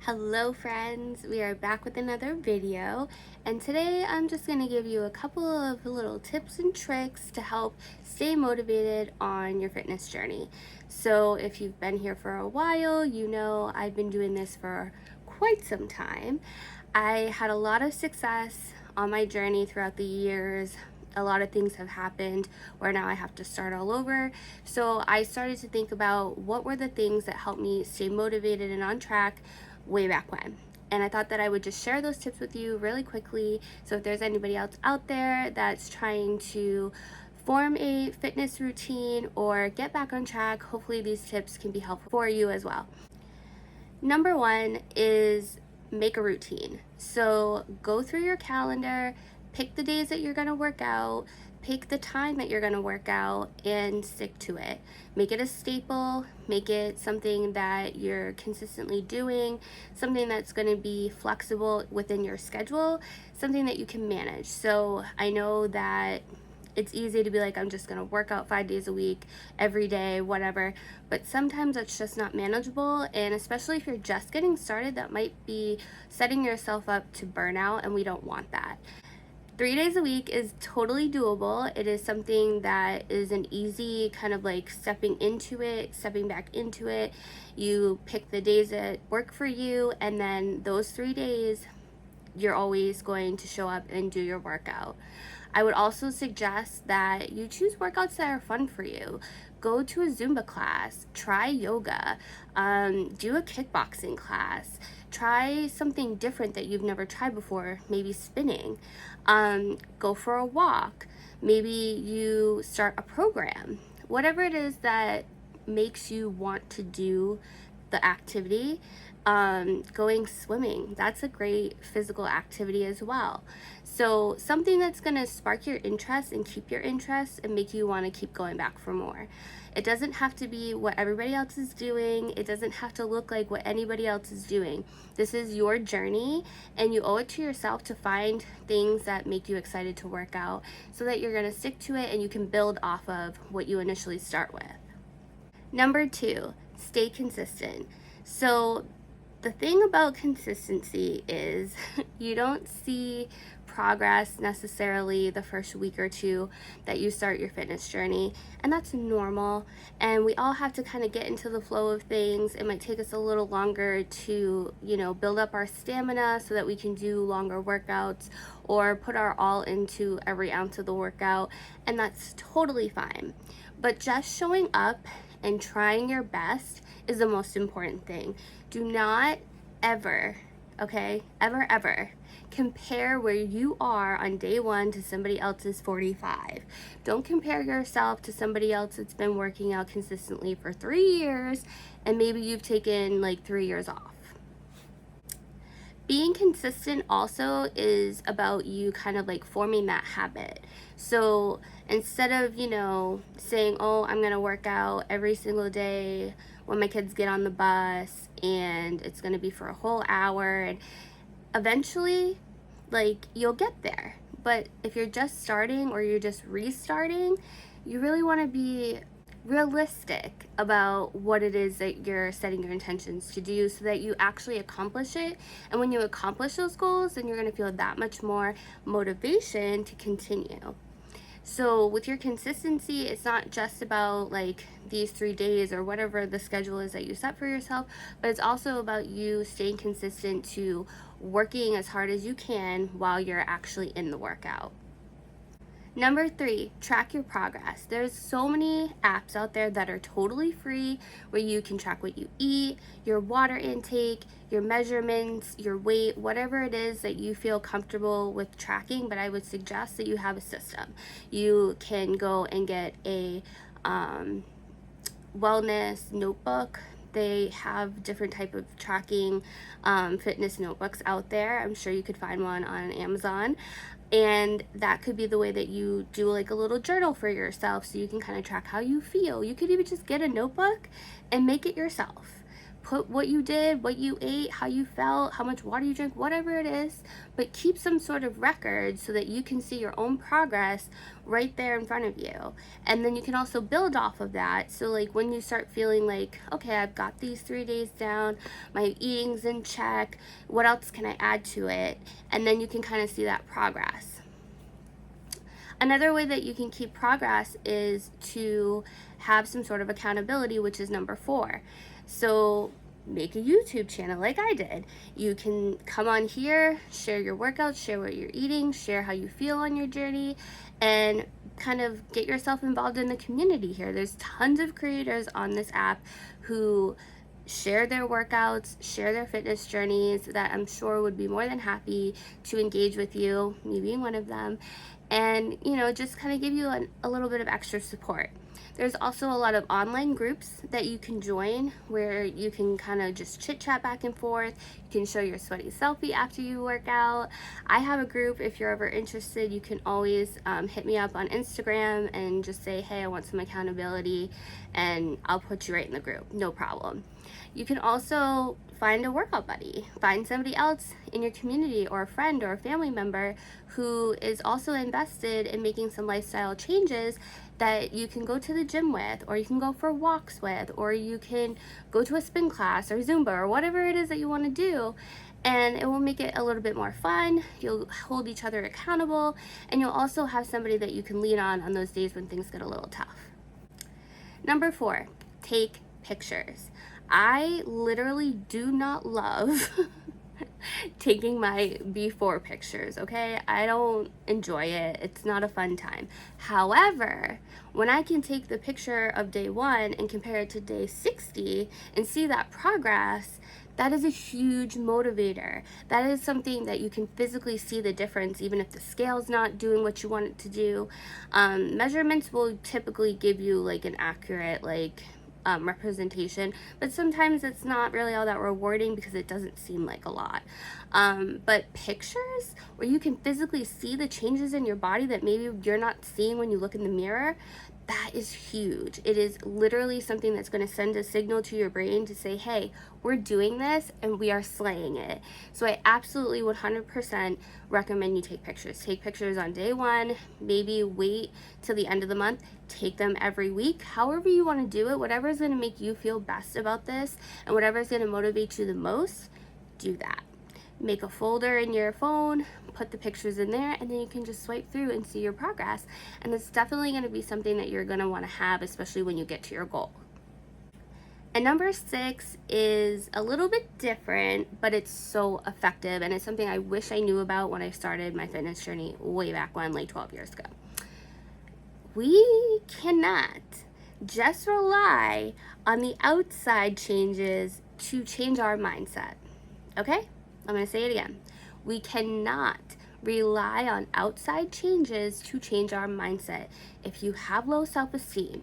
Hello friends, we are back with another video, and today I'm just going to give you a couple of little tips and tricks to help stay motivated on your fitness journey. So if you've been here for a while, you know I've been doing this for quite some time. I had a lot of success on my journey throughout the years. A lot of things have happened where now I have to start all over. So I started to think about what were the things that helped me stay motivated and on track way back when. And I thought that I would just share those tips with you really quickly. So if there's anybody else out there that's trying to form a fitness routine or get back on track, hopefully these tips can be helpful for you as well. Number one is make a routine. So go through your calendar, pick the days that you're going to work out, pick the time that you're going to work out, and stick to it. Make it a staple, make it something that you're consistently doing, something that's going to be flexible within your schedule, something that you can manage. So I know that it's easy to be like, I'm just going to work out 5 days a week, every day, whatever. But sometimes it's just not manageable. And especially if you're just getting started, that might be setting yourself up to burnout, and we don't want that. 3 days a week is totally doable. It is something that is an easy kind of like stepping into it, stepping back into it. You pick the days that work for you, and then those 3 days, you're always going to show up and do your workout. I would also suggest that you choose workouts that are fun for you. Go to a Zumba class, try yoga, do a kickboxing class, try something different that you've never tried before, maybe spinning, go for a walk, maybe you start a program. Whatever it is that makes you want to do the activity. Going swimming, that's a great physical activity as well. So something that's going to spark your interest and keep your interest and make you want to keep going back for more. It doesn't have to be what everybody else is doing. It doesn't have to look like what anybody else is doing. This is your journey, and you owe it to yourself to find things that make you excited to work out so that you're going to stick to it and you can build off of what you initially start with. Number two, stay consistent. So the thing about consistency is you don't see progress necessarily the first week or two that you start your fitness journey, and that's normal. And we all have to kind of get into the flow of things. It might take us a little longer to, build up our stamina so that we can do longer workouts or put our all into every ounce of the workout, and that's totally fine. But just showing up and trying your best is the most important thing. Do not ever, ever compare where you are on day one to somebody else's 45. Don't compare yourself to somebody else that's been working out consistently for 3 years and maybe you've taken like 3 years off. Being consistent also is about you kind of like forming that habit. So instead of, saying, oh, I'm going to work out every single day when my kids get on the bus and it's going to be for a whole hour, and eventually, you'll get there. But if you're just starting or you're just restarting, you really want to be realistic about what it is that you're setting your intentions to do so that you actually accomplish it. And when you accomplish those goals, then you're going to feel that much more motivation to continue. So with your consistency, it's not just about these 3 days or whatever the schedule is that you set for yourself, but it's also about you staying consistent to working as hard as you can while you're actually in the workout. Number 3, track your progress. There's so many apps out there that are totally free where you can track what you eat, your water intake, your measurements, your weight, whatever it is that you feel comfortable with tracking, but I would suggest that you have a system. You can go and get a wellness notebook. They have different type of tracking fitness notebooks out there. I'm sure you could find one on Amazon. And that could be the way that you do a little journal for yourself so you can kind of track how you feel. You could even just get a notebook and make it yourself. Put what you did, what you ate, how you felt, how much water you drink, whatever it is, but keep some sort of record so that you can see your own progress right there in front of you. And then you can also build off of that. So like when you start feeling like, okay, I've got these 3 days down, my eating's in check, what else can I add to it? And then you can kind of see that progress. Another way that you can keep progress is to have some sort of accountability, which is number 4. So make a YouTube channel like I did. You can come on here, share your workouts, share what you're eating, share how you feel on your journey, and kind of get yourself involved in the community here. There's tons of creators on this app who share their workouts, share their fitness journeys that I'm sure would be more than happy to engage with you, me being one of them, and just kind of give you a little bit of extra support. There's also a lot of online groups that you can join where you can kind of just chit chat back and forth. You can show your sweaty selfie after you work out. I have a group. If you're ever interested, you can always hit me up on Instagram and just say, hey, I want some accountability, and I'll put you right in the group. No problem. You can also find a workout buddy. Find somebody else in your community or a friend or a family member who is also invested in making some lifestyle changes that you can go to the gym with, or you can go for walks with, or you can go to a spin class or Zumba or whatever it is that you want to do. And it will make it a little bit more fun. You'll hold each other accountable, and you'll also have somebody that you can lean on those days when things get a little tough. Number 4, take pictures. I literally do not love taking my before pictures, okay? I don't enjoy it. It's not a fun time. However, when I can take the picture of day 1 and compare it to day 60 and see that progress, that is a huge motivator. That is something that you can physically see the difference, even if the scale's not doing what you want it to do. Measurements will typically give you like an accurate representation, but sometimes it's not really all that rewarding because it doesn't seem like a lot. But pictures where you can physically see the changes in your body that maybe you're not seeing when you look in the mirror, that is huge. It is literally something that's going to send a signal to your brain to say, hey, we're doing this and we are slaying it. So I absolutely 100% recommend you take pictures. Take pictures on day 1, maybe wait till the end of the month, take them every week. However you want to do it, whatever is going to make you feel best about this and whatever is going to motivate you the most, do that. Make a folder in your phone, put the pictures in there, and then you can just swipe through and see your progress. And it's definitely going to be something that you're going to want to have, especially when you get to your goal. And number 6 is a little bit different, but it's so effective, and it's something I wish I knew about when I started my fitness journey way back when, like 12 years ago. We cannot just rely on the outside changes to change our mindset. Okay? I'm going to say it again. We cannot rely on outside changes to change our mindset. If you have low self-esteem,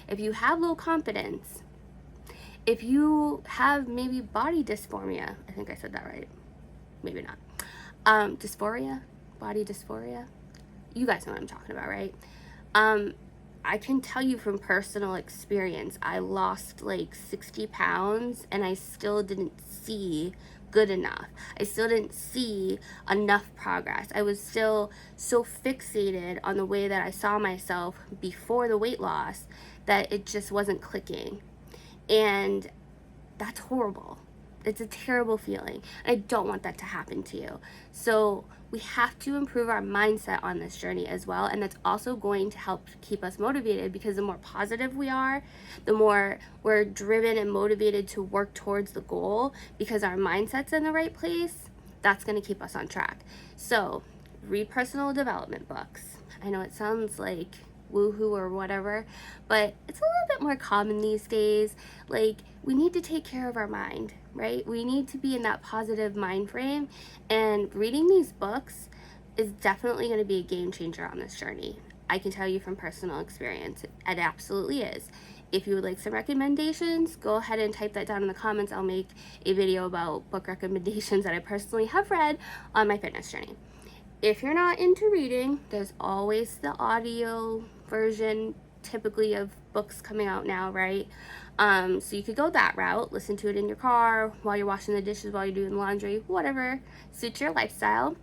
if you have low confidence, if you have maybe body dysphoria, I think I said that right, maybe not, dysphoria, body dysphoria, you guys know what I'm talking about, right? I can tell you from personal experience, I lost like 60 pounds and I still didn't see good enough. I still didn't see enough progress. I was still so fixated on the way that I saw myself before the weight loss that it just wasn't clicking. And that's horrible. It's a terrible feeling. I don't want that to happen to you. So we have to improve our mindset on this journey as well. And that's also going to help keep us motivated, because the more positive we are, the more we're driven and motivated to work towards the goal, because our mindset's in the right place. That's going to keep us on track. So read personal development books. I know it sounds like woohoo or whatever, but it's a little bit more common these days. Like, we need to take care of our mind, right? We need to be in that positive mind frame, and reading these books is definitely going to be a game changer on this journey. I can tell you from personal experience, it absolutely is. If you would like some recommendations, go ahead and type that down in the comments. I'll make a video about book recommendations that I personally have read on my fitness journey. If you're not into reading, there's always the audio version typically of books coming out now, right? So you could go that route, listen to it in your car, while you're washing the dishes, while you're doing laundry, whatever suits your lifestyle.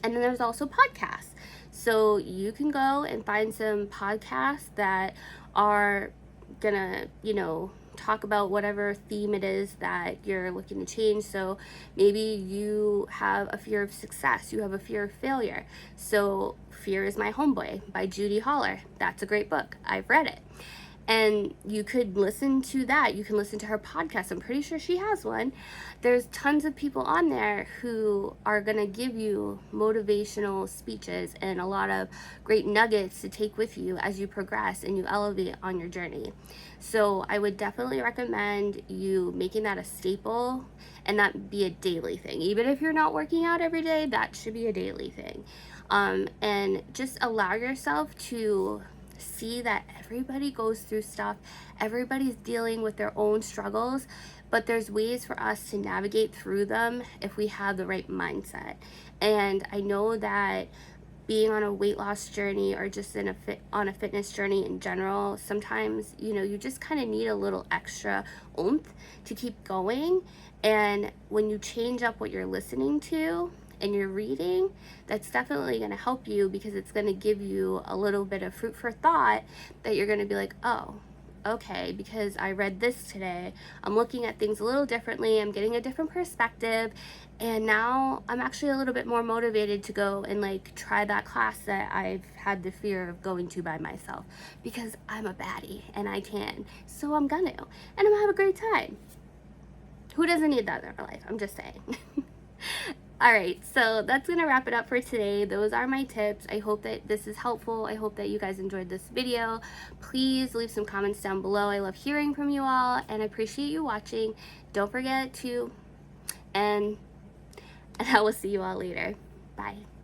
And then there's also podcasts. So you can go and find some podcasts that are gonna, talk about whatever theme it is that you're looking to change. So maybe you have a fear of success, you have a fear of failure. So Fear is My Homeboy by Judy Holler. That's a great book. I've read it. And you could listen to that. You can listen to her podcast. I'm pretty sure she has one. There's tons of people on there who are going to give you motivational speeches and a lot of great nuggets to take with you as you progress and you elevate on your journey. So I would definitely recommend you making that a staple and that be a daily thing. Even if you're not working out every day, that should be a daily thing. And just allow yourself to see that everybody goes through stuff, everybody's dealing with their own struggles, but there's ways for us to navigate through them if we have the right mindset. And I know that being on a weight loss journey or just on a fitness journey in general, sometimes you just kind of need a little extra oomph to keep going. And when you change up what you're listening to and you're reading, that's definitely going to help you, because it's going to give you a little bit of food for thought that you're going to be like, oh, okay, because I read this today, I'm looking at things a little differently, I'm getting a different perspective, and now I'm actually a little bit more motivated to go and try that class that I've had the fear of going to by myself, because I'm a baddie and I can, so I'm gonna, and I'm gonna have a great time. Who doesn't need that in their life? I'm just saying. Alright, so that's going to wrap it up for today. Those are my tips. I hope that this is helpful. I hope that you guys enjoyed this video. Please leave some comments down below. I love hearing from you all, and I appreciate you watching. Don't forget to, and I will see you all later. Bye.